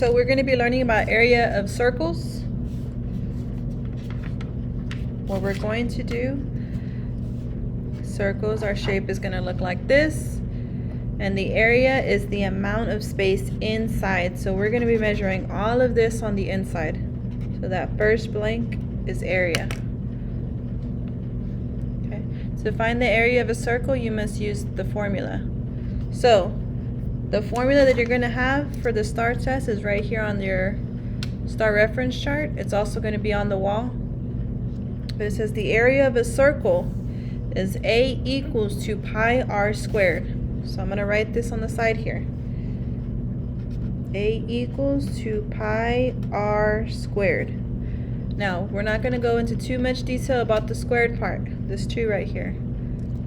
So we're going to be learning about area of circles. What we're going to do, circles, our shape is going to look like this. And the area is the amount of space inside. So we're going to be measuring all of this on the inside. So that first blank is area. Okay. To find the area of a circle, you must use the formula. So the formula that you're going to have for the STAR test is right here on your STAR reference chart. It's also going to be on the wall. But it says the area of a circle is A equals to pi r squared. So I'm going to write this on the side here. A equals to pi r squared. Now, we're not going to go into too much detail about the squared part, this 2 right here.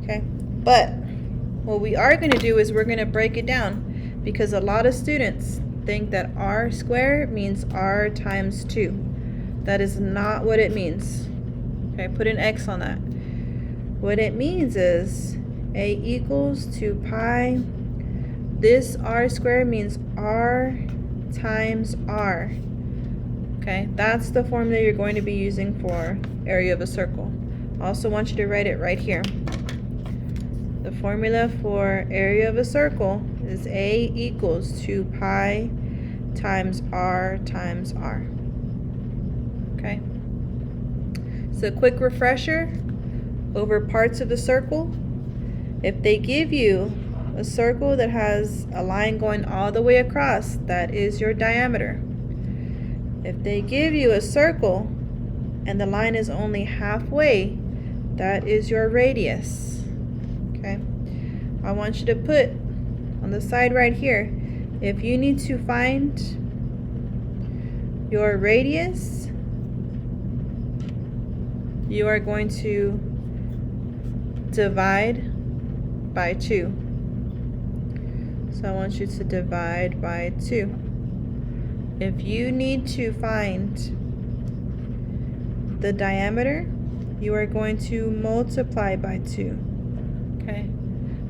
Okay? But what we are going to do is we're going to break it down, because a lot of students think that r squared means r times 2. That is not what it means. Okay, put an X on that. What it means is A equals to pi. This r squared means r times r. Okay, that's the formula you're going to be using for area of a circle. I also want you to write it right here. The formula for area of a circle is A equals to pi times r times r. Okay. So a quick refresher over parts of the circle. If they give you a circle that has a line going all the way across, that is your diameter. If they give you a circle and the line is only halfway, that is your radius. Okay? I want you to put on the side right here, if you need to find your radius, you are going to divide by 2. So I want you to divide by 2. If you need to find the diameter, you are going to multiply by 2. Okay?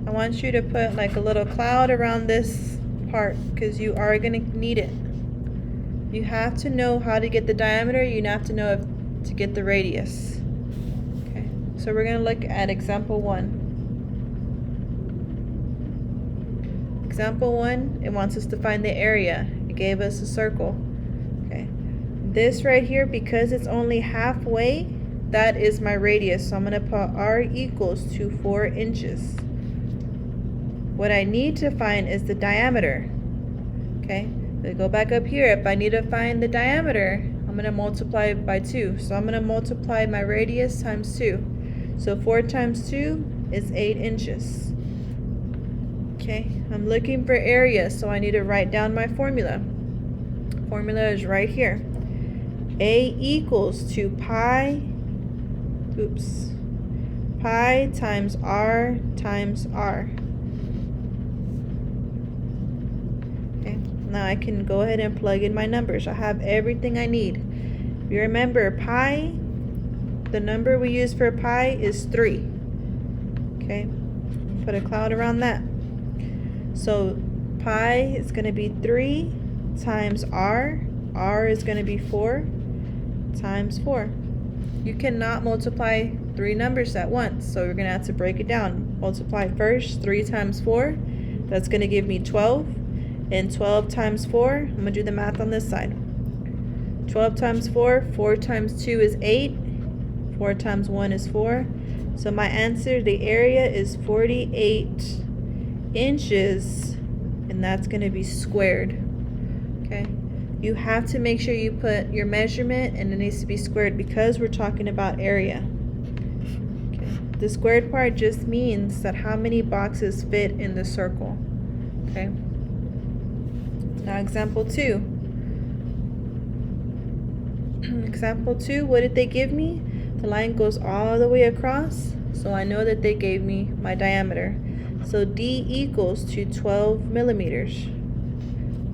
I want you to put like a little cloud around this part, because you are going to need it. You have to know how to get the diameter. You have to know to get the radius. Okay? So we're going to look at example 1. Example 1, it wants us to find the area. It gave us a circle. Okay. This right here, because it's only halfway, that is my radius. So I'm going to put r equals to 4 inches. What I need to find is the diameter. Okay. So go back up here. If I need to find the diameter, I'm going to multiply by 2. So I'm going to multiply my radius times 2. So 4 times 2 is 8 inches. Okay, I'm looking for area, so I need to write down my formula. Formula is right here. A equals to pi times r times r. Okay, now I can go ahead and plug in my numbers. I have everything I need. If you remember, pi, the number we use for pi is 3. Okay, put a cloud around that. So pi is going to be 3 times r. R is going to be 4 times 4. You cannot multiply 3 numbers at once, so you're going to have to break it down. Multiply first 3 times 4. That's going to give me 12. And 12 times 4, I'm going to do the math on this side. 12 times 4, 4 times 2 is 8. 4 times 1 is 4. So my answer, the area is 48 inches, and that's going to be squared. Okay, you have to make sure you put your measurement and it needs to be squared, because we're talking about area. Okay, the squared part just means that how many boxes fit in the circle. Okay, now example 2. Example 2, what did they give me? The line goes all the way across, so I know that they gave me my diameter. So D equals to 12 millimeters.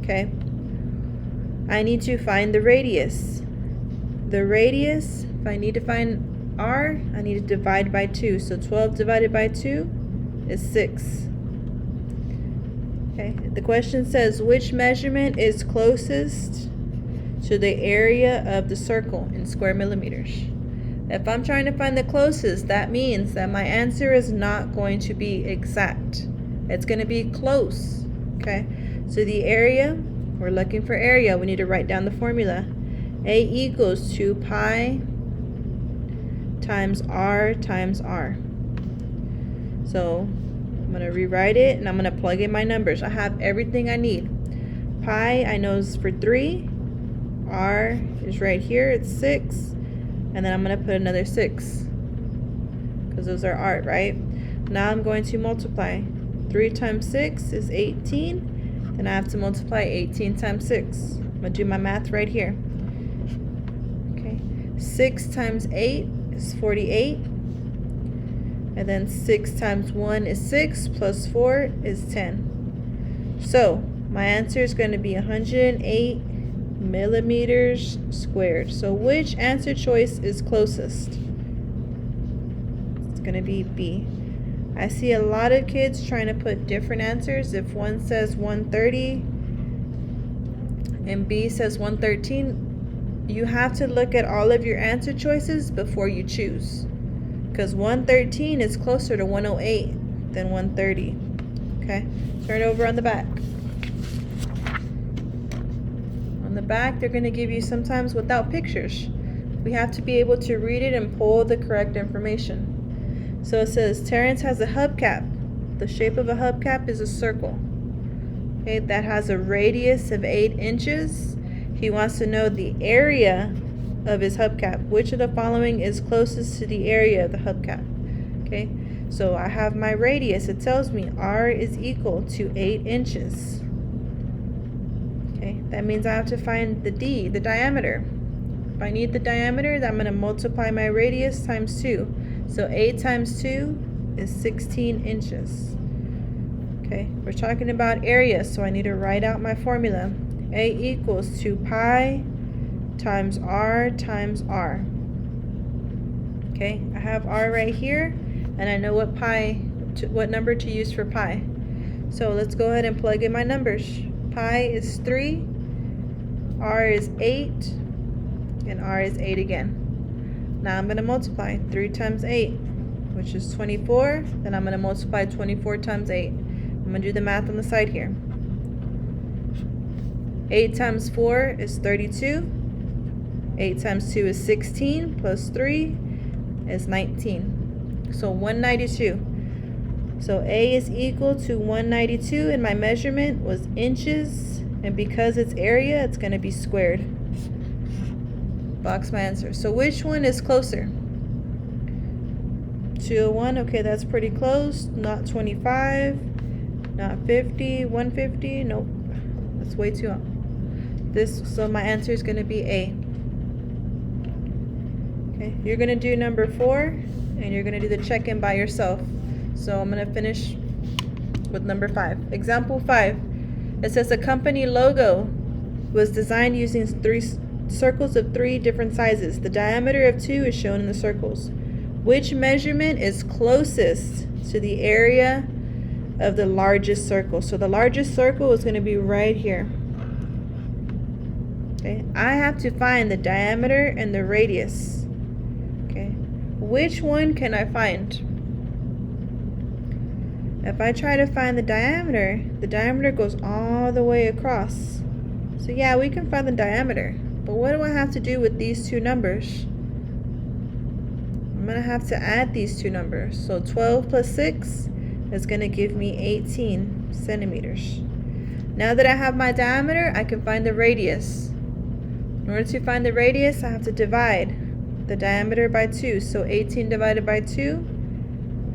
Okay. I need to find the radius. The radius, if I need to find r, I need to divide by 2. So 12 divided by 2 is 6. Okay, the question says, which measurement is closest to the area of the circle in square millimeters? If I'm trying to find the closest, that means that my answer is not going to be exact. It's going to be close. Okay, so the area, we're looking for area. We need to write down the formula. A equals 2 pi times r times r. So I'm going to rewrite it and I'm going to plug in my numbers. I have everything I need. Pi I know is for 3. R is right here. It's 6. And then I'm going to put another 6 because those are r, right? Now I'm going to multiply. 3 times 6 is 18. Then I have to multiply 18 times 6. I'm going to do my math right here. Okay. 6 times 8 is 48. And then 6 times 1 is 6 plus 4 is 10. So my answer is going to be 108 millimeters squared. So which answer choice is closest? It's going to be B. I see a lot of kids trying to put different answers. If one says 130 and B says 113, you have to look at all of your answer choices before you choose. Because 113 is closer to 108 than 130. Okay, turn over on the back. On the back, they're going to give you sometimes without pictures. We have to be able to read it and pull the correct information. So it says Terrence has a hubcap. The shape of a hubcap is a circle. Okay, that has a radius of 8 inches. He wants to know the area of his hubcap. Which of the following is closest to the area of the hubcap? Okay, so I have my radius. It tells me R is equal to 8 inches. Okay, that means I have to find the D, the diameter. If I need the diameter, then I'm going to multiply my radius times 2. So 8 times 2 is 16 inches. Okay, we're talking about area, so I need to write out my formula. A equals 2 pi times r times r. Okay, I have r right here, and I know what number to use for pi. So let's go ahead and plug in my numbers. Pi is 3, r is 8, and r is 8 again. Now I'm going to multiply 3 times 8, which is 24. Then I'm going to multiply 24 times 8. I'm going to do the math on the side here. 8 times 4 is 32. 8 times 2 is 16, plus 3 is 19. So 192. So A is equal to 192, and my measurement was inches. And because it's area, it's going to be squared. Box my answer. So which one is closer? 201. Okay, that's pretty close. Not 25. Not 50. 150. Nope. That's way too long. So my answer is going to be A. Okay, you're going to do number 4, and you're going to do the check-in by yourself. So I'm going to finish with number 5. Example 5. It says a company logo was designed using 3 circles of 3 different sizes. The diameter of 2 is shown in the circles. Which measurement is closest to the area of the largest circle? So the largest circle is going to be right here. Okay, I have to find the diameter and the radius. Okay, which one can I find? If I try to find the diameter goes all the way across. So yeah, we can find the diameter. But what do I have to do with these 2 numbers? I'm going to have to add these 2 numbers. So 12 plus 6 is going to give me 18 centimeters. Now that I have my diameter, I can find the radius. In order to find the radius, I have to divide the diameter by 2. So 18 divided by 2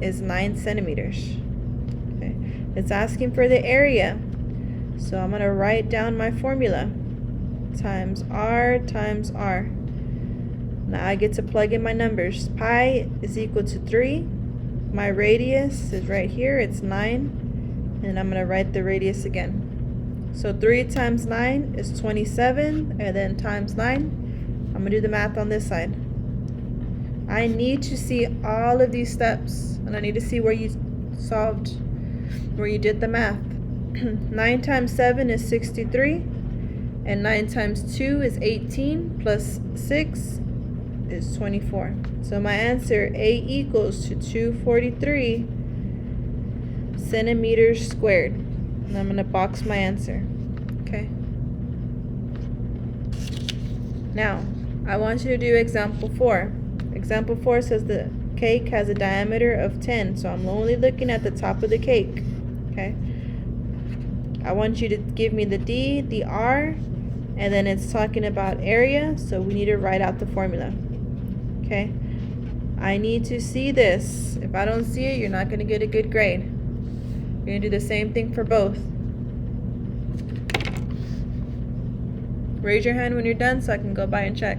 is 9 centimeters. Okay. It's asking for the area. So I'm going to write down my formula. Times r times r. Now I get to plug in my numbers. Pi is equal to 3. My radius is right here. It's 9. And I'm going to write the radius again. So 3 times 9 is 27. And then times 9. I'm going to do the math on this side. I need to see all of these steps. And I need to see where you solved, where you did the math. 9 times 7 is 63, and 9 times 2 is 18, plus 6 is 24. So my answer, A equals to 243 centimeters squared. And I'm going to box my answer. Okay. Now, I want you to do example 4. Example 4 says the cake has a diameter of 10, so I'm only looking at the top of the cake. Okay. I want you to give me the D, the R, and then it's talking about area, so we need to write out the formula. Okay. I need to see this. If I don't see it, you're not going to get a good grade. You're going to do the same thing for both. Raise your hand when you're done so I can go by and check.